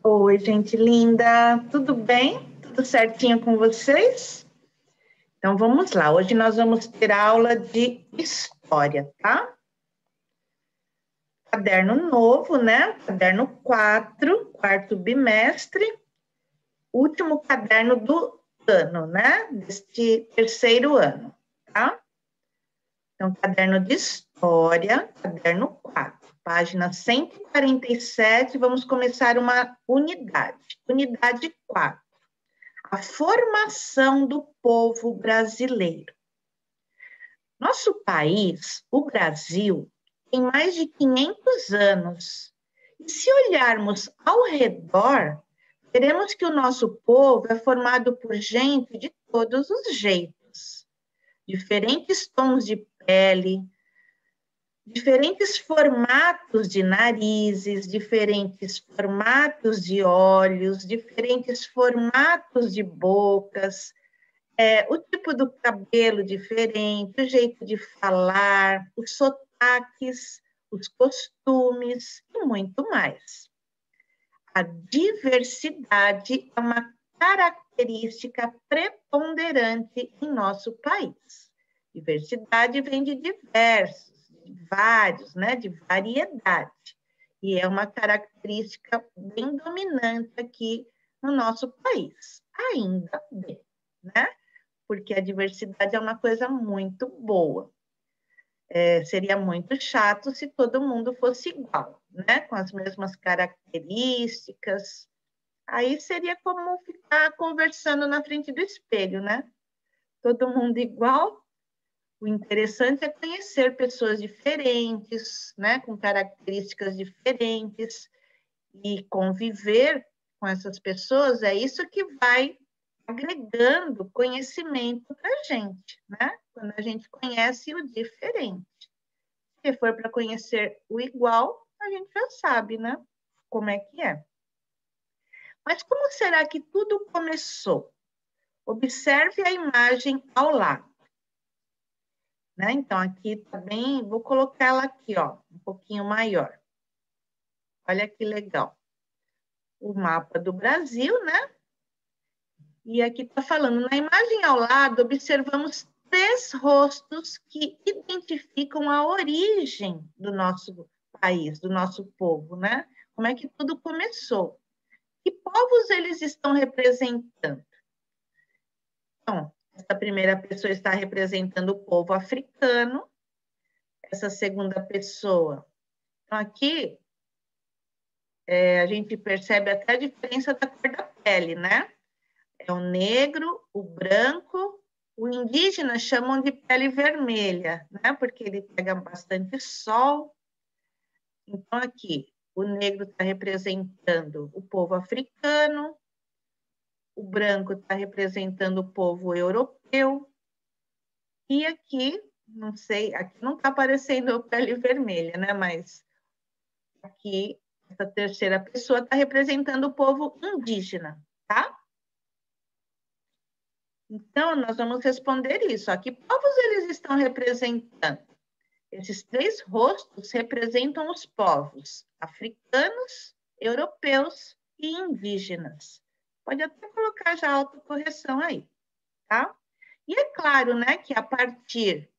Oi, gente linda, tudo bem? Tudo certinho com vocês? Então vamos lá, hoje nós vamos ter aula de história, tá? Caderno novo, né? Caderno 4, quarto bimestre, último caderno do ano, né? Deste terceiro ano, tá? Então, caderno de história, caderno 4, página 147, vamos começar uma unidade. Unidade 4. A formação do povo brasileiro. Nosso país, o Brasil, tem mais de 500 anos. E se olharmos ao redor, veremos que o nosso povo é formado por gente de todos os jeitos. Diferentes tons de pele, diferentes formatos de narizes, diferentes formatos de olhos, diferentes formatos de bocas, o tipo do cabelo diferente, o jeito de falar, os sotaques, os costumes e muito mais. A diversidade é uma característica preponderante em nosso país. Diversidade vem de diversos, de vários, né? De variedade. E é uma característica bem dominante aqui no nosso país. Ainda bem, né? Porque a diversidade é uma coisa muito boa. Seria muito chato se todo mundo fosse igual, né? Com as mesmas características. Aí seria como ficar conversando na frente do espelho, né? Todo mundo igual. O interessante é conhecer pessoas diferentes, né? Com características diferentes. E conviver com essas pessoas, é isso que vai agregando conhecimento para a gente, né? Quando a gente conhece o diferente. Se for para conhecer o igual, a gente já sabe, né? Como é que é. Mas como será que tudo começou? Observe a imagem ao lado. Né? Então, aqui também, vou colocar ela aqui, ó, um pouquinho maior. Olha que legal. O mapa do Brasil, né? E aqui está falando, na imagem ao lado, observamos 3 rostos que identificam a origem do nosso país, do nosso povo, né? Como é que tudo começou? Que povos eles estão representando? Então, essa primeira pessoa está representando o povo africano, essa segunda pessoa. Então, aqui, a gente percebe até a diferença da cor da pele, né? É o negro, o branco, o indígena chamam de pele vermelha, né? Porque ele pega bastante sol. Então, aqui, o negro está representando o povo africano, o branco está representando o povo europeu, e aqui, não sei, aqui não está aparecendo pele vermelha, né? Mas aqui, essa terceira pessoa está representando o povo indígena, tá? Então, nós vamos responder isso. A que povos eles estão representando? Esses 3 rostos representam os povos africanos, europeus e indígenas. Pode até colocar já a autocorreção aí, tá? E é claro, né, que a partir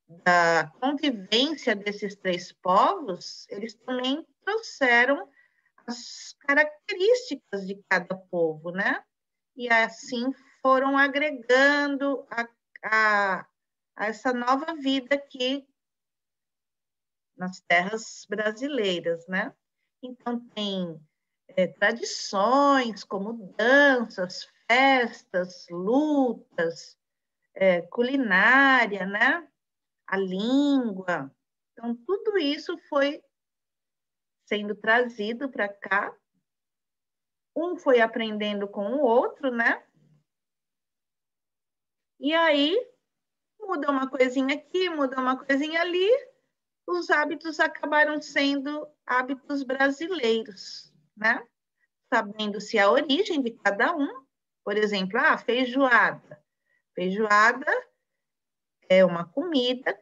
da convivência desses 3 povos, eles também trouxeram as características de cada povo, né? E assim foram agregando a essa nova vida aqui nas terras brasileiras, né? Então, tem tradições como danças, festas, lutas, culinária, né? A língua. Então, tudo isso foi sendo trazido para cá. Um foi aprendendo com o outro, né? E aí, muda uma coisinha aqui, muda uma coisinha ali, os hábitos acabaram sendo hábitos brasileiros, né? Sabendo-se a origem de cada um. Por exemplo, feijoada. Feijoada é uma comida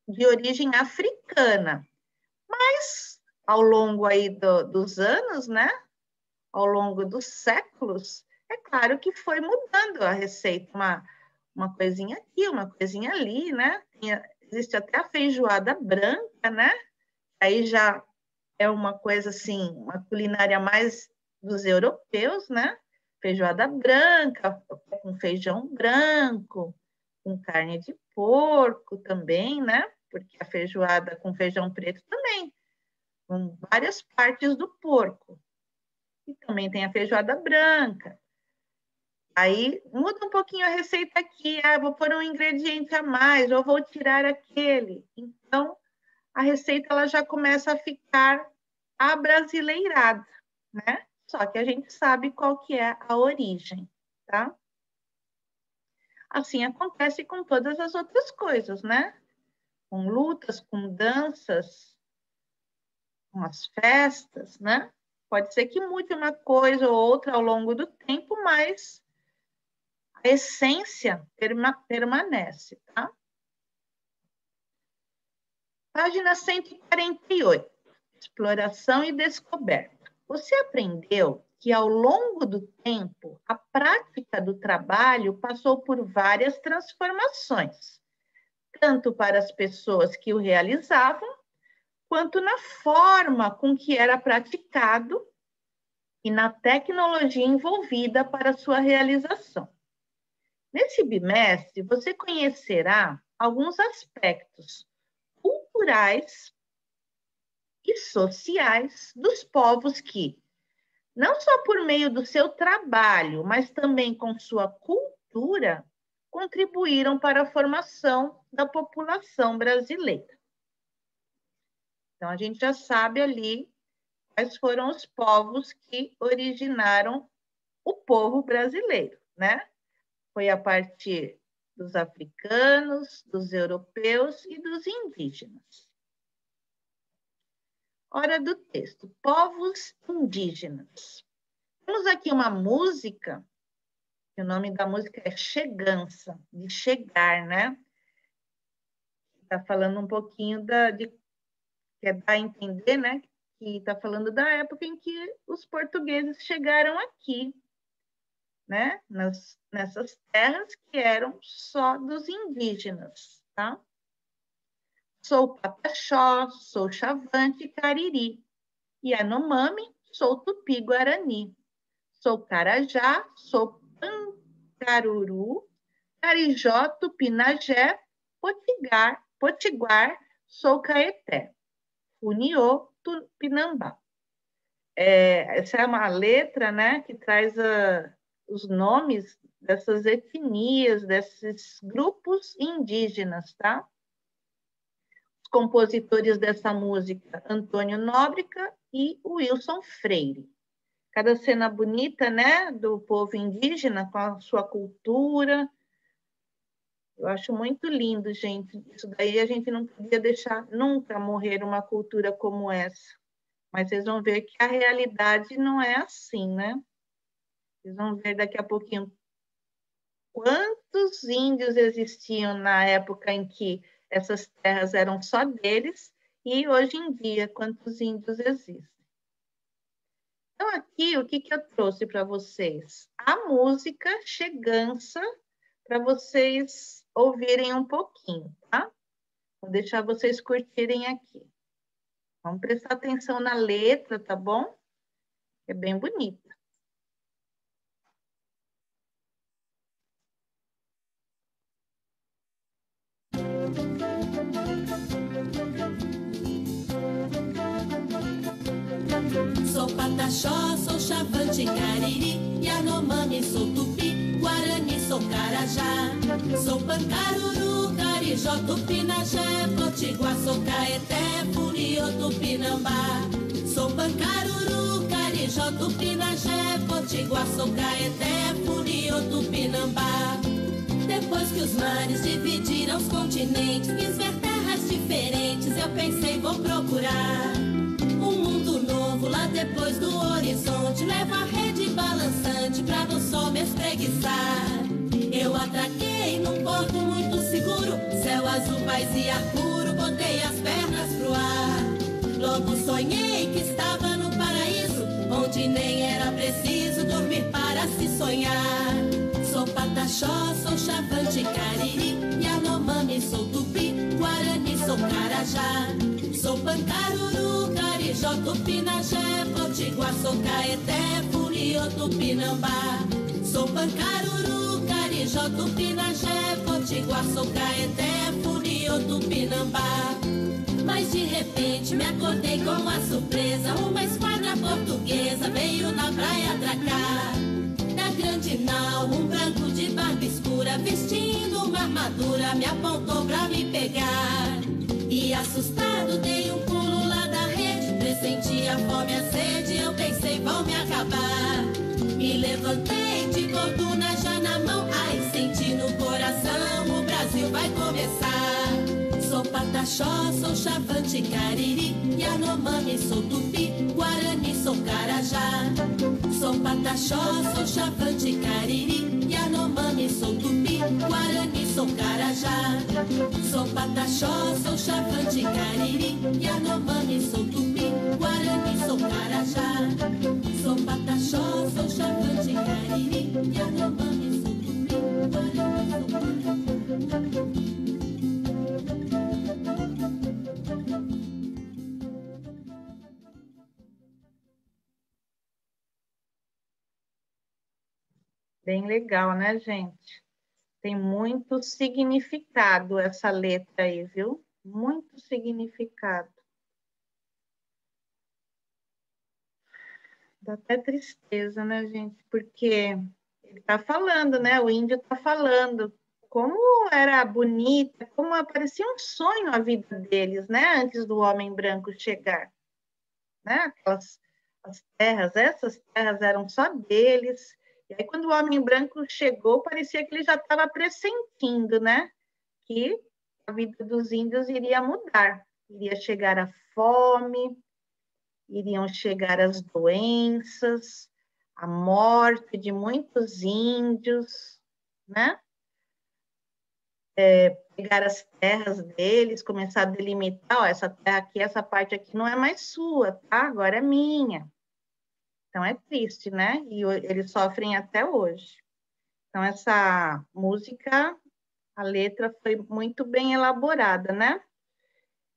de origem africana. Mas, ao longo aí dos anos, né? ao longo dos séculos, é claro que foi mudando a receita, uma coisinha aqui, uma coisinha ali, né? Existe até a feijoada branca, né? Aí já é uma coisa assim, uma culinária mais dos europeus, né? Feijoada branca, com feijão branco, com carne de porco também, né? Porque a feijoada com feijão preto também, com várias partes do porco. E também tem a feijoada branca. Aí muda um pouquinho a receita aqui, vou pôr um ingrediente a mais, ou vou tirar aquele. Então, a receita ela já começa a ficar abrasileirada, né? Só que a gente sabe qual que é a origem, tá? Assim acontece com todas as outras coisas, né? Com lutas, com danças, com as festas, né? Pode ser que mude uma coisa ou outra ao longo do tempo, mas a essência permanece, tá? Página 148, exploração e descoberta. Você aprendeu que, ao longo do tempo, a prática do trabalho passou por várias transformações, tanto para as pessoas que o realizavam, quanto na forma com que era praticado e na tecnologia envolvida para sua realização. Nesse bimestre, você conhecerá alguns aspectos culturais e sociais dos povos que, não só por meio do seu trabalho, mas também com sua cultura, contribuíram para a formação da população brasileira. Então, a gente já sabe ali quais foram os povos que originaram o povo brasileiro, né? Foi a partir dos africanos, dos europeus e dos indígenas. Hora do texto. Povos indígenas. Temos aqui uma música, que o nome da música é Chegança, de chegar, né? Está falando um pouquinho quer dar a entender, né? Que está falando da época em que os portugueses chegaram aqui, né? Nessas terras que eram só dos indígenas, tá? Sou Pataxó, sou Xavante, Cariri. Yanomami, sou Tupi-Guarani. Sou Carajá, sou Pancaruru, Carijó, Tupinagé, Potiguar, sou Caeté. Uniô, Tupinambá. Essa é uma letra, né, que traz os nomes dessas etnias, desses grupos indígenas, tá? Os compositores dessa música, Antônio Nóbrega e Wilson Freire. Cada cena bonita, né, do povo indígena, com a sua cultura. Eu acho muito lindo, gente. Isso daí a gente não podia deixar nunca morrer uma cultura como essa. Mas vocês vão ver que a realidade não é assim, né? Vocês vão ver daqui a pouquinho quantos índios existiam na época em que essas terras eram só deles e hoje em dia quantos índios existem. Então, aqui, o que eu trouxe para vocês? A música Chegança, para vocês ouvirem um pouquinho, tá? Vou deixar vocês curtirem aqui. Vamos prestar atenção na letra, tá bom? É bem bonita. Sou Pataxó, sou Xavante, Cariri, Yanomami, sou Tupi, Guarani, sou Carajá. Sou Pancaruru, Carijó, Tupinagé, Potiguar, sou Caeté, Funiô, Tupinambá. Sou Pancaruru, Carijó, Tupinagé, Potiguar, sou Caeté, Funiô, Tupinambá. Depois que os mares dividiram os continentes, quis ver terras diferentes, eu pensei, vou procurar um mundo novo lá depois do horizonte. Levo a rede balançante pra no sol me espreguiçar. Eu atraquei num porto muito seguro, céu azul, paisia puro, botei as pernas pro ar. Logo sonhei que estava no paraíso, onde nem era preciso sonhar. Sou Pataxó, sou Xavante, Cariri, Yanomami, sou Tupi, Guarani, sou Carajá. Sou Pancaruru, Carijó, Tupinagé, Potiguar, sou Caeté, Furiô, Tupinambá. Sou Pancaruru, Carijó, Tupinagé, Potiguar, sou Caeté, Furiô, Tupinambá. Mas de repente me acordei com uma surpresa. Uma esquadra portuguesa veio na praia atracar. Da grande nau, um branco de barba escura, vestindo uma armadura, me apontou pra me pegar. E assustado dei um pulo lá da rede, pressenti a fome e a sede, eu pensei vão me acabar. Me levantei de corduna já na mão, ai senti no coração, o Brasil vai começar. Sou Pataxó, sou Xavante, Cariri, Yanomami, sou Tupi, Guarani, sou Carajá. Sou Pataxó, sou Xavante, Cariri, Yanomami, sou Tupi, Guarani, sou Carajá. Sou Pataxó, sou Xavante, Cariri, Yanomami, sou Tupi, Guarani, sou Carajá. Sou Pataxó, sou Xavante, Cariri, Yanomami, sou Tupi, Guarani, sou Carajá. Bem legal, né, gente? Tem muito significado essa letra aí, viu? Muito significado. Dá até tristeza, né, gente? Porque ele tá falando, né? O índio tá falando como era bonita, como parecia um sonho a vida deles, né? Antes do homem branco chegar, né? As terras, essas terras eram só deles. E aí, quando o homem branco chegou, parecia que ele já estava pressentindo, né? Que a vida dos índios iria mudar. Iria chegar a fome, iriam chegar as doenças, a morte de muitos índios, né? Pegar as terras deles, começar a delimitar, ó, essa terra aqui, essa parte aqui não é mais sua, tá? Agora é minha. Então é triste, né? E eles sofrem até hoje. Então essa música, a letra foi muito bem elaborada, né?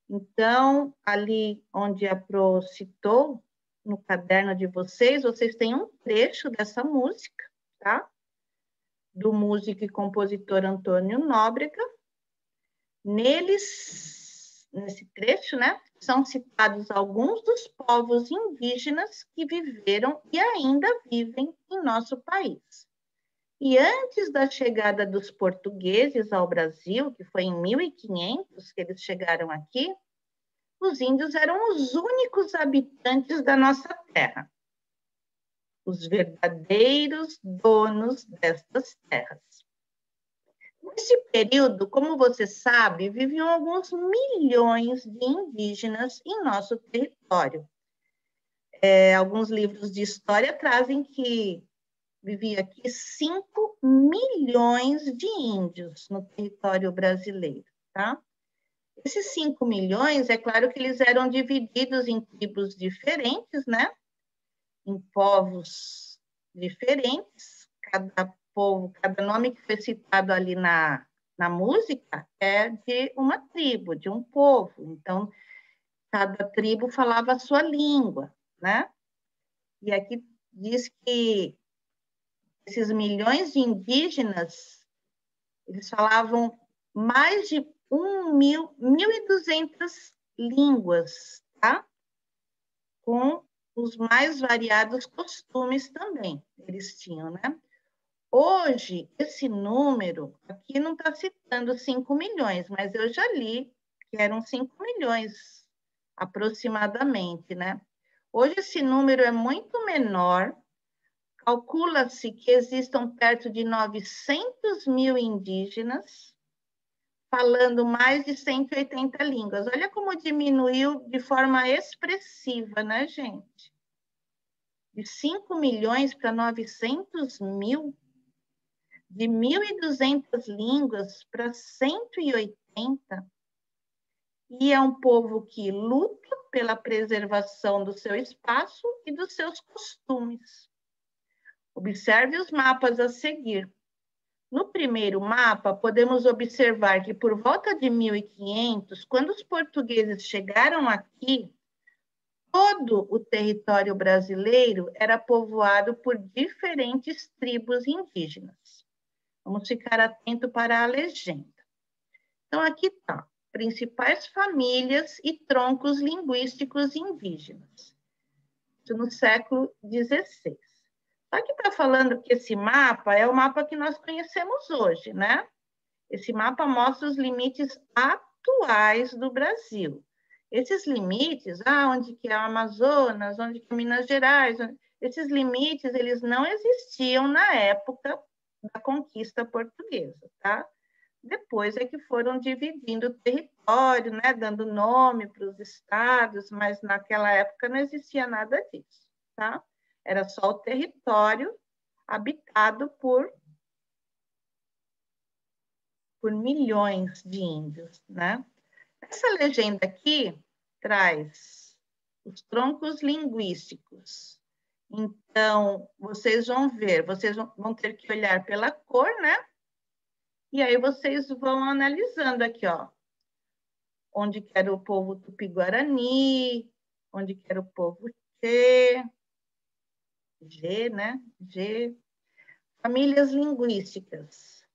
Então, ali onde a Pro citou, no caderno de vocês, vocês têm um trecho dessa música, tá? Do músico e compositor Antônio Nóbrega. Nesse trecho, né, são citados alguns dos povos indígenas que viveram e ainda vivem em nosso país. E antes da chegada dos portugueses ao Brasil, que foi em 1500 que eles chegaram aqui, os índios eram os únicos habitantes da nossa terra, os verdadeiros donos destas terras. Nesse período, como você sabe, viviam alguns milhões de indígenas em nosso território. Alguns livros de história trazem que vivia aqui 5 milhões de índios no território brasileiro, tá? Esses 5 milhões, é claro que eles eram divididos em tribos diferentes, né? Em povos diferentes. Cada povo, cada nome que foi citado ali na música é de uma tribo, de um povo. Então, cada tribo falava a sua língua, né? E aqui diz que esses milhões de indígenas, eles falavam mais de 1.200 línguas, tá? Com os mais variados costumes também eles tinham, né? Hoje, esse número, aqui não está citando 5 milhões, mas eu já li que eram 5 milhões aproximadamente, né? Hoje esse número é muito menor, calcula-se que existam perto de 900 mil indígenas, falando mais de 180 línguas. Olha como diminuiu de forma expressiva, né, gente? De 5 milhões para 900 mil, de 1.200 línguas para 180. E é um povo que luta pela preservação do seu espaço e dos seus costumes. Observe os mapas a seguir. No primeiro mapa, podemos observar que por volta de 1500, quando os portugueses chegaram aqui, todo o território brasileiro era povoado por diferentes tribos indígenas. Vamos ficar atento para a legenda. Então, aqui está. Principais famílias e troncos linguísticos indígenas. Isso no século XVI. Só que está falando que esse mapa é o mapa que nós conhecemos hoje, né? Esse mapa mostra os limites atuais do Brasil. Esses limites, onde que é o Amazonas, onde que é Minas Gerais, esses limites, eles não existiam na época da conquista portuguesa, tá? Depois é que foram dividindo o território, né? Dando nome para os estados, mas naquela época não existia nada disso, tá? Era só o território habitado por milhões de índios, né? Essa legenda aqui traz os troncos linguísticos. Então, vocês vão ver, vocês vão ter que olhar pela cor, né? E aí vocês vão analisando aqui, ó. Onde que era o povo Tupi-Guarani, onde que era o povo G, né? G. Famílias linguísticas.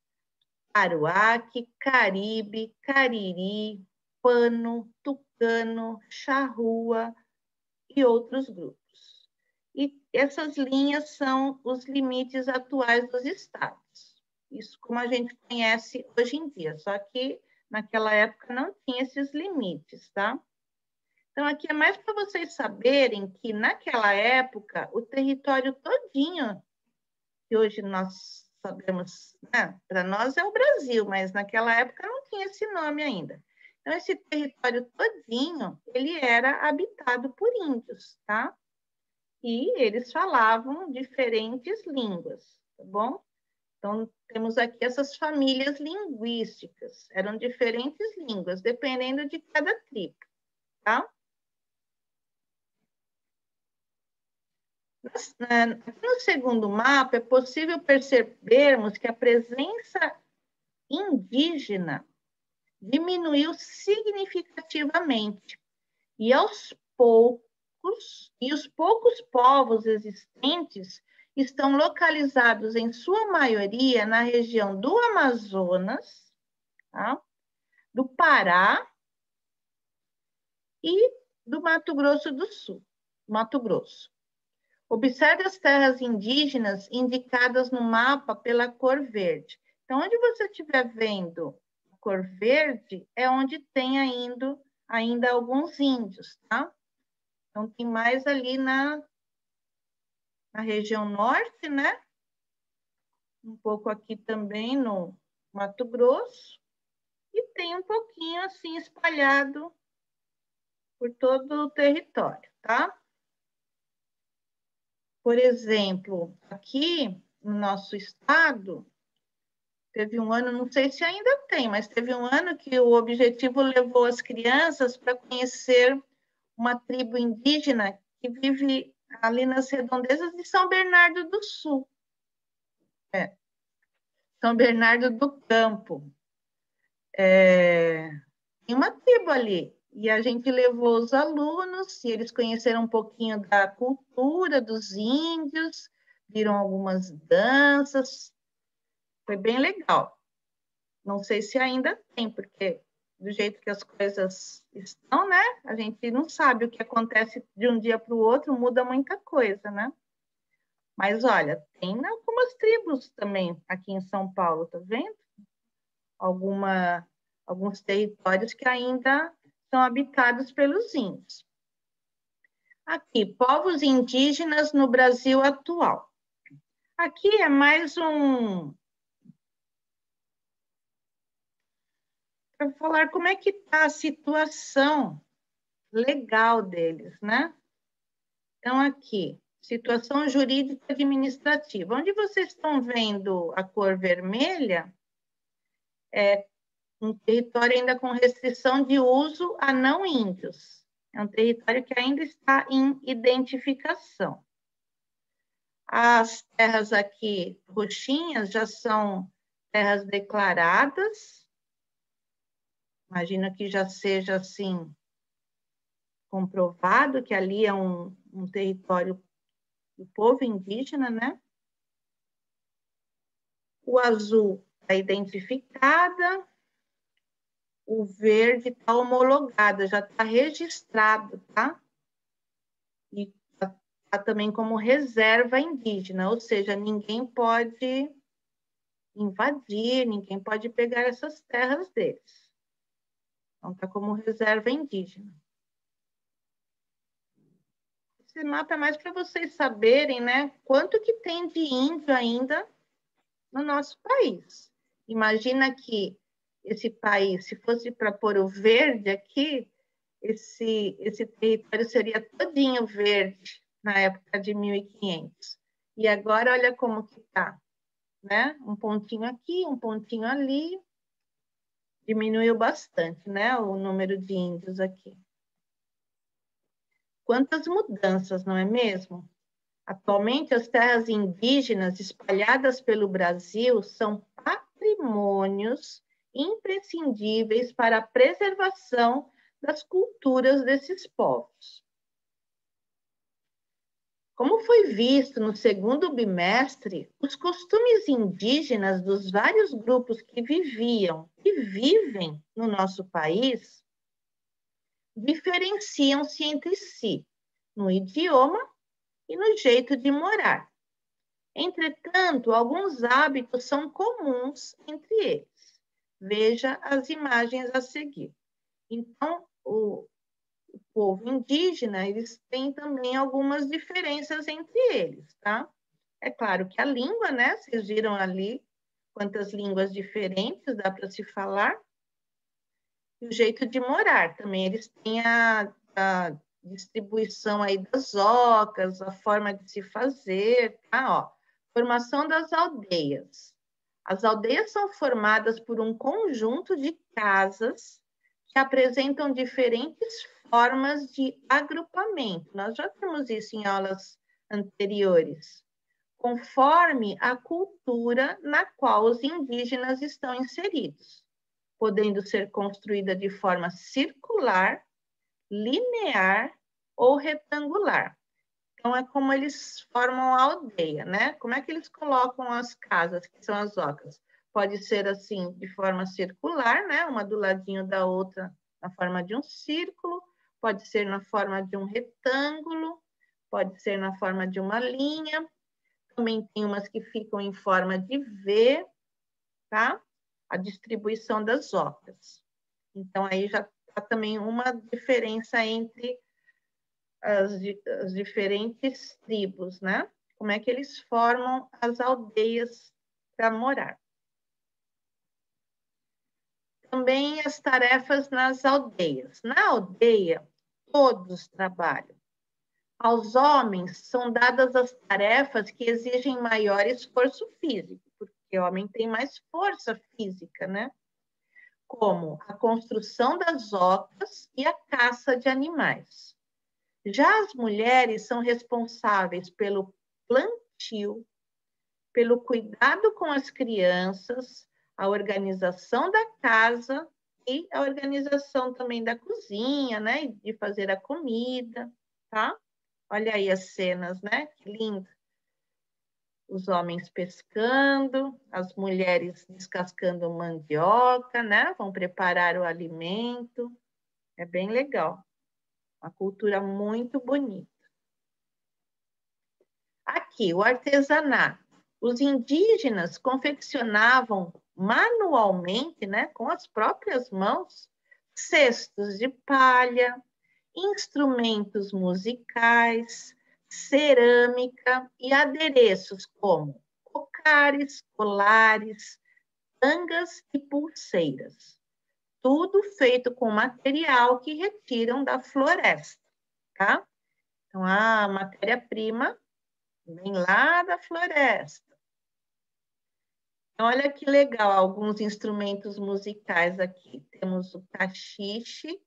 Aruaque, Caribe, Cariri, Pano, Tucano, Charrua e outros grupos. E essas linhas são os limites atuais dos estados. Isso como a gente conhece hoje em dia, só que naquela época não tinha esses limites, tá? Então, aqui é mais para vocês saberem que naquela época o território todinho, que hoje nós sabemos, né? Para nós é o Brasil, mas naquela época não tinha esse nome ainda. Então, esse território todinho, ele era habitado por índios, tá? E eles falavam diferentes línguas, tá bom? Então, temos aqui essas famílias linguísticas. Eram diferentes línguas, dependendo de cada tribo, tá? No segundo mapa, é possível percebermos que a presença indígena diminuiu significativamente e os poucos povos existentes estão localizados em sua maioria na região do Amazonas, tá? Do Pará e do Mato Grosso do Sul, Mato Grosso. Observe as terras indígenas indicadas no mapa pela cor verde. Então, onde você estiver vendo a cor verde, é onde tem ainda alguns índios, tá? Então, tem mais ali na região norte, né? Um pouco aqui também no Mato Grosso. E tem um pouquinho assim espalhado por todo o território, tá? Por exemplo, aqui no nosso estado, teve um ano, não sei se ainda tem, mas teve um ano que o Objetivo levou as crianças para conhecer uma tribo indígena que vive ali nas redondezas de São Bernardo do Sul. São Bernardo do Campo. Tem uma tribo ali. E a gente levou os alunos, e eles conheceram um pouquinho da cultura dos índios, viram algumas danças. Foi bem legal. Não sei se ainda tem, porque do jeito que as coisas estão, né? A gente não sabe o que acontece de um dia para o outro, muda muita coisa, né? Mas, olha, tem algumas tribos também aqui em São Paulo, tá vendo? Alguns territórios que ainda são habitados pelos índios. Aqui, povos indígenas no Brasil atual. Aqui é mais para falar como é que está a situação legal deles, né? Então, aqui, situação jurídica administrativa. Onde vocês estão vendo a cor vermelha, é um território ainda com restrição de uso a não índios. É um território que ainda está em identificação. As terras aqui roxinhas já são terras declaradas. Imagino que já seja assim comprovado que ali é um território do povo indígena, né? O azul está identificada, o verde está homologada, já está registrado, tá? E está também como reserva indígena, ou seja, ninguém pode invadir, ninguém pode pegar essas terras deles. Então, está como reserva indígena. Esse mapa é mais para vocês saberem, né, quanto que tem de índio ainda no nosso país. Imagina que esse país, se fosse para pôr o verde aqui, esse território seria todinho verde na época de 1500. E agora olha como que está, né? Um pontinho aqui, um pontinho ali. Diminuiu bastante, né? O número de índios aqui. Quantas mudanças, não é mesmo? Atualmente, as terras indígenas espalhadas pelo Brasil são patrimônios imprescindíveis para a preservação das culturas desses povos. Como foi visto no segundo bimestre, os costumes indígenas dos vários grupos que viviam e vivem no nosso país diferenciam-se entre si no idioma e no jeito de morar. Entretanto, alguns hábitos são comuns entre eles. Veja as imagens a seguir. Então, o povo indígena, eles têm também algumas diferenças entre eles, tá? É claro que a língua, né? Vocês viram ali quantas línguas diferentes dá para se falar. E o jeito de morar também. Eles têm a distribuição aí das ocas, a forma de se fazer, tá? Ó, formação das aldeias. As aldeias são formadas por um conjunto de casas que apresentam diferentes formas de agrupamento. Nós já temos isso em aulas anteriores. Conforme a cultura na qual os indígenas estão inseridos, podendo ser construída de forma circular, linear ou retangular. Então, é como eles formam a aldeia, né? Como é que eles colocam as casas, que são as ocas? Pode ser assim, de forma circular, né? Uma do ladinho da outra, na forma de um círculo, pode ser na forma de um retângulo, pode ser na forma de uma linha, também tem umas que ficam em forma de V, tá? A distribuição das ocas. Então, aí já está também uma diferença entre as diferentes tribos, né? Como é que eles formam as aldeias para morar. Também as tarefas nas aldeias. Na aldeia, todos trabalham. Aos homens são dadas as tarefas que exigem maior esforço físico, porque o homem tem mais força física, né? Como a construção das ocas e a caça de animais. Já as mulheres são responsáveis pelo plantio, pelo cuidado com as crianças, a organização da casa e a organização também da cozinha, né? De fazer a comida, tá? Olha aí as cenas, né? Que lindo. Os homens pescando, as mulheres descascando mandioca, né? Vão preparar o alimento. É bem legal. Uma cultura muito bonita. Aqui, o artesanato. Os indígenas confeccionavam manualmente, né, com as próprias mãos, cestos de palha, instrumentos musicais, cerâmica e adereços como cocares, colares, tangas e pulseiras. Tudo feito com material que retiram da floresta, tá? Então, a matéria-prima vem lá da floresta. Então, olha que legal, alguns instrumentos musicais aqui. Temos o caxixe,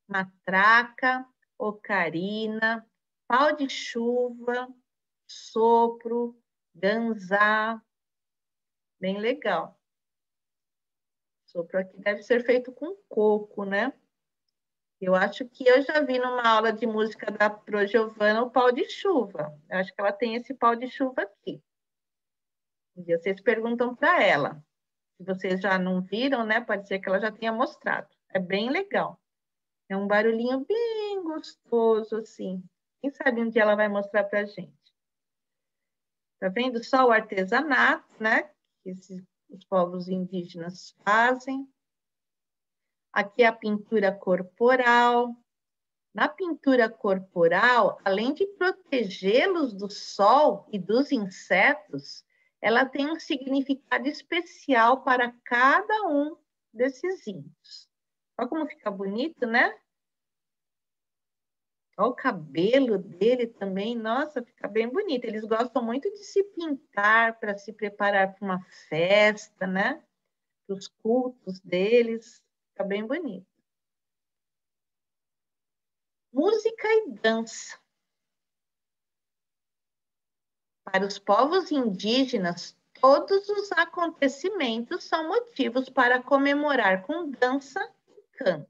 matraca, ocarina, pau de chuva, sopro, ganzá, bem legal. Sopro aqui deve ser feito com coco, né? Eu acho que eu já vi numa aula de música da Pro Giovana o pau de chuva. Eu acho que ela tem esse pau de chuva aqui. E vocês perguntam para ela. Se vocês já não viram, né? Pode ser que ela já tenha mostrado. É bem legal. É um barulhinho bem gostoso, assim. Quem sabe um dia ela vai mostrar para a gente. Tá vendo só o artesanato, né? Que os povos indígenas fazem. Aqui é a pintura corporal. Na pintura corporal, além de protegê-los do sol e dos insetos, ela tem um significado especial para cada um desses índios. Olha como fica bonito, né? Olha o cabelo dele também, nossa, fica bem bonito. Eles gostam muito de se pintar para se preparar para uma festa, né? Para os cultos deles, fica bem bonito. Música e dança. Para os povos indígenas, todos os acontecimentos são motivos para comemorar com dança e canto.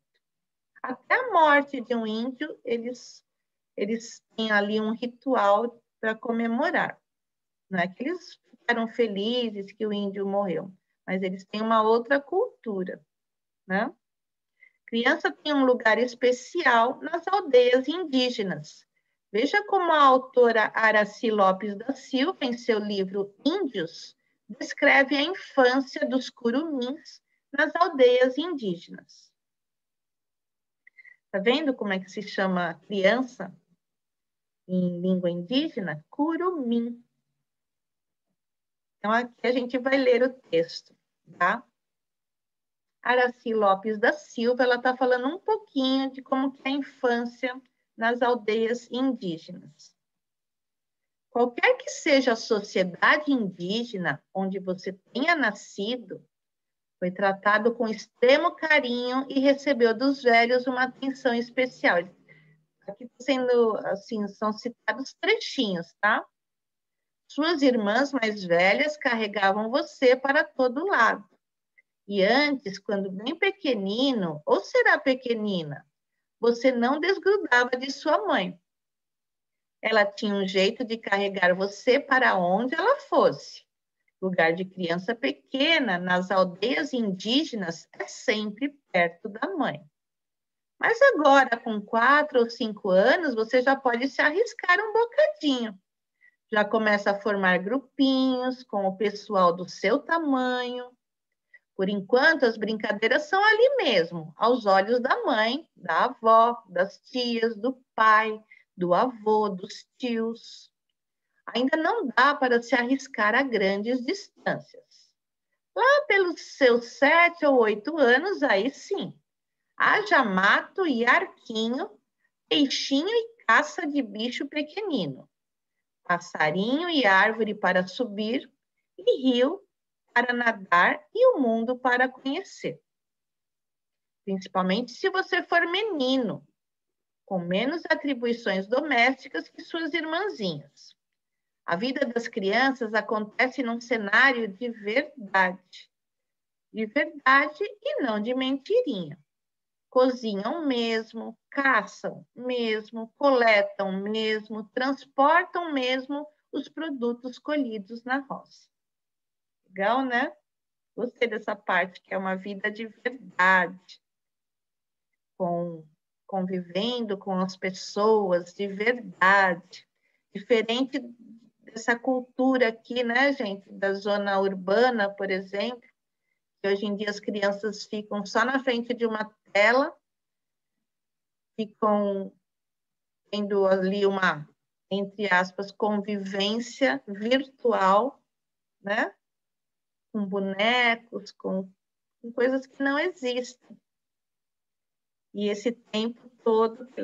Até a morte de um índio, eles têm ali um ritual para comemorar. Não é que eles ficaram felizes que o índio morreu, mas eles têm uma outra cultura, né? Criança tem um lugar especial nas aldeias indígenas. Veja como a autora Aracy Lopes da Silva, em seu livro Índios, descreve a infância dos curumins nas aldeias indígenas. Está vendo como é que se chama criança em língua indígena? Curumim. Então, aqui a gente vai ler o texto, tá? Aracy Lopes da Silva, ela está falando um pouquinho de como que é a infância nas aldeias indígenas. Qualquer que seja a sociedade indígena onde você tenha nascido, foi tratado com extremo carinho e recebeu dos velhos uma atenção especial. Aqui sendo, assim, são citados trechinhos, tá? Suas irmãs mais velhas carregavam você para todo lado. E antes, quando bem pequenino, ou será pequenina, você não desgrudava de sua mãe. Ela tinha um jeito de carregar você para onde ela fosse. Lugar de criança pequena, nas aldeias indígenas, é sempre perto da mãe. Mas agora, com 4 ou 5 anos, você já pode se arriscar um bocadinho. Já começa a formar grupinhos com o pessoal do seu tamanho. Por enquanto, as brincadeiras são ali mesmo, aos olhos da mãe, da avó, das tias, do pai, do avô, dos tios. Ainda não dá para se arriscar a grandes distâncias. Lá pelos seus 7 ou 8 anos, aí sim, haja mato e arquinho, peixinho e caça de bicho pequenino, passarinho e árvore para subir, e rio para nadar e o mundo para conhecer. Principalmente se você for menino, com menos atribuições domésticas que suas irmãzinhas. A vida das crianças acontece num cenário de verdade e não de mentirinha. Cozinham mesmo, caçam mesmo, coletam mesmo, transportam mesmo os produtos colhidos na roça. Legal, né? Gostei dessa parte, que é uma vida de verdade, convivendo com as pessoas de verdade, diferente dessa cultura aqui, né, gente, da zona urbana, por exemplo, que hoje em dia as crianças ficam só na frente de uma tela, ficam tendo ali uma, entre aspas, convivência virtual, né, com bonecos, com coisas que não existem. E esse tempo todo que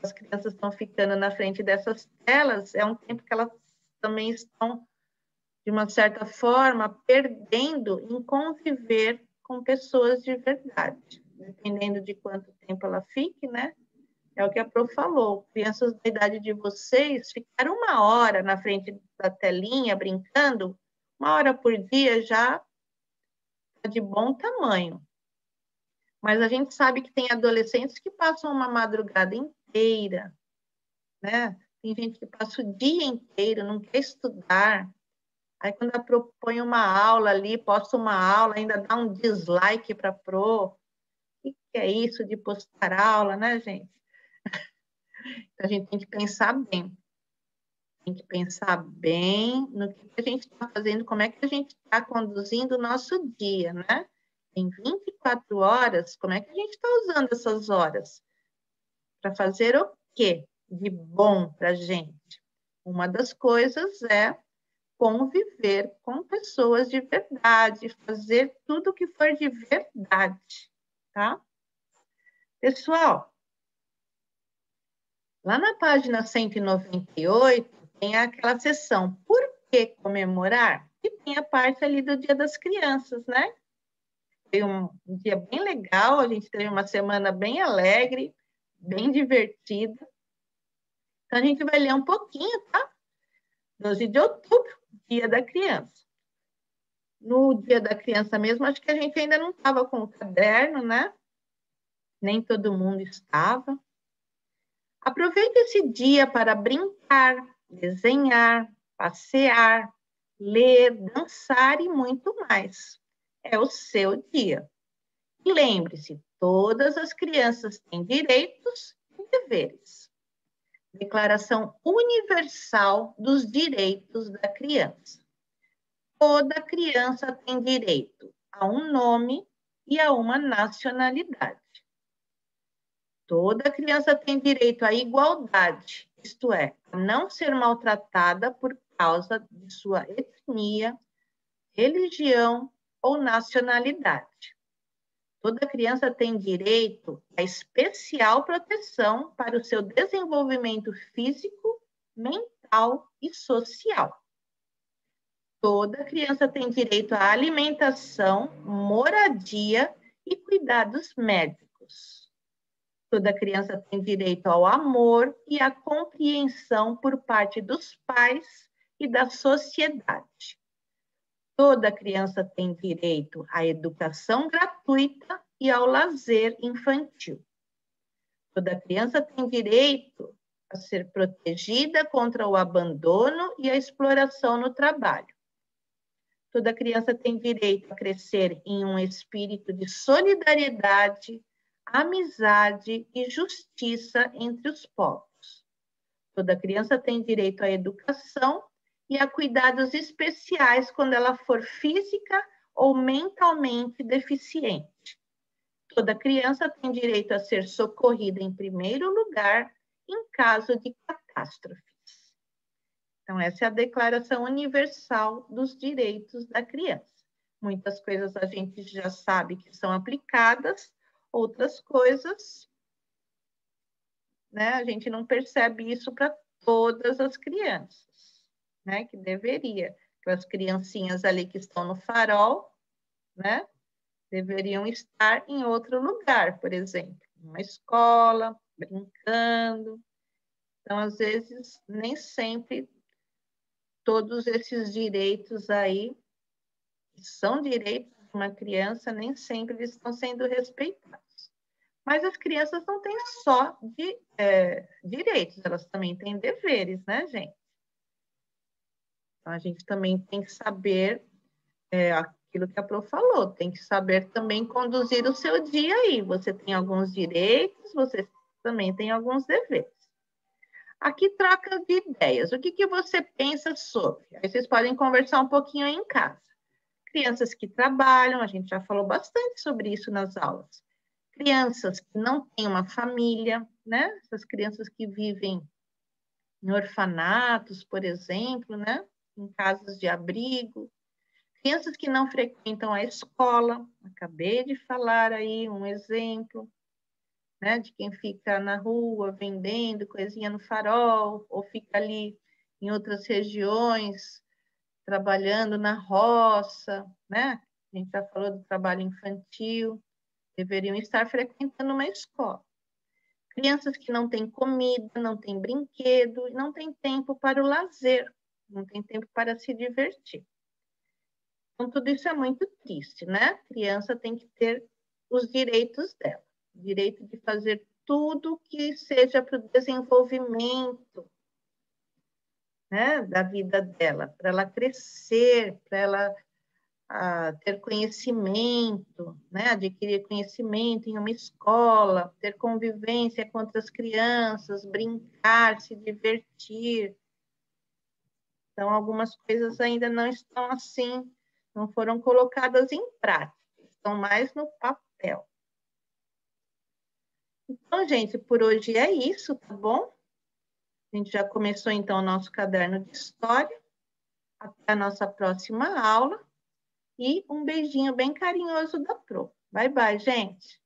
as crianças estão ficando na frente dessas telas, é um tempo que elas também estão, de uma certa forma, perdendo em conviver com pessoas de verdade. Dependendo de quanto tempo ela fique, né? É o que a Pro falou, crianças da idade de vocês ficaram 1 hora na frente da telinha brincando, 1 hora por dia já é de bom tamanho. Mas a gente sabe que tem adolescentes que passam uma madrugada inteira, né? Tem gente que passa o dia inteiro, não quer estudar. Aí quando a Pro põe uma aula ali, posta uma aula, ainda dá um dislike para a Pro. O que é isso de postar aula, né, gente? Então, a gente tem que pensar bem. Tem que pensar bem no que a gente está fazendo, como é que a gente está conduzindo o nosso dia, né? Em 24 horas, como é que a gente está usando essas horas? Para fazer o quê de bom para a gente? Uma das coisas é conviver com pessoas de verdade, fazer tudo que for de verdade, tá? Pessoal, lá na página 198, tem aquela seção Por que comemorar? E tem a parte ali do Dia das Crianças, né? Foi um dia bem legal, a gente teve uma semana bem alegre, bem divertida. Então, a gente vai ler um pouquinho, tá? 12 de outubro, Dia da Criança. No Dia da Criança mesmo, acho que a gente ainda não estava com o caderno, né? Nem todo mundo estava. Aproveite esse dia para brincar, desenhar, passear, ler, dançar e muito mais. É o seu dia. E lembre-se, todas as crianças têm direitos e deveres. Declaração Universal dos Direitos da Criança. Toda criança tem direito a um nome e a uma nacionalidade. Toda criança tem direito à igualdade, isto é, a não ser maltratada por causa de sua etnia, religião ou nacionalidade. Toda criança tem direito a especial proteção para o seu desenvolvimento físico, mental e social. Toda criança tem direito à alimentação, moradia e cuidados médicos. Toda criança tem direito ao amor e à compreensão por parte dos pais e da sociedade. Toda criança tem direito à educação gratuita e ao lazer infantil. Toda criança tem direito a ser protegida contra o abandono e a exploração no trabalho. Toda criança tem direito a crescer em um espírito de solidariedade, amizade e justiça entre os povos. Toda criança tem direito à educação e a cuidados especiais quando ela for física ou mentalmente deficiente. Toda criança tem direito a ser socorrida em primeiro lugar em caso de catástrofes. Então, essa é a Declaração Universal dos Direitos da Criança. Muitas coisas a gente já sabe que são aplicadas, outras coisas, né, a gente não percebe isso para todas as crianças, né, que deveria. Aquelas criancinhas ali que estão no farol, né, deveriam estar em outro lugar, por exemplo, numa escola, brincando. Então, às vezes, nem sempre todos esses direitos aí, que são direitos de uma criança, nem sempre eles estão sendo respeitados. Mas as crianças não têm só direitos, elas também têm deveres, né, gente? Então, a gente também tem que saber aquilo que a Pro falou, tem que saber também conduzir o seu dia aí. Você tem alguns direitos, você também tem alguns deveres. Aqui, troca de ideias. O que você pensa sobre? Aí vocês podem conversar um pouquinho aí em casa. Crianças que trabalham, a gente já falou bastante sobre isso nas aulas. Crianças que não têm uma família, né? Essas crianças que vivem em orfanatos, por exemplo, né? Em casas de abrigo. Crianças que não frequentam a escola. Acabei de falar aí um exemplo. Né, de quem fica na rua vendendo coisinha no farol, ou fica ali em outras regiões, trabalhando na roça, né? A gente já falou do trabalho infantil, deveriam estar frequentando uma escola. Crianças que não têm comida, não têm brinquedo, não têm tempo para o lazer, não têm tempo para se divertir. Então, tudo isso é muito triste, né? A criança tem que ter os direitos dela. O direito de fazer tudo que seja para o desenvolvimento, né, da vida dela, para ela crescer, para ela ter conhecimento, né, adquirir conhecimento em uma escola, ter convivência com outras crianças, brincar, se divertir. Então, algumas coisas ainda não estão assim, não foram colocadas em prática, estão mais no papel. Então, gente, por hoje é isso, tá bom? A gente já começou, então, o nosso caderno de história. Até a nossa próxima aula. E um beijinho bem carinhoso da Pro. Bye, bye, gente.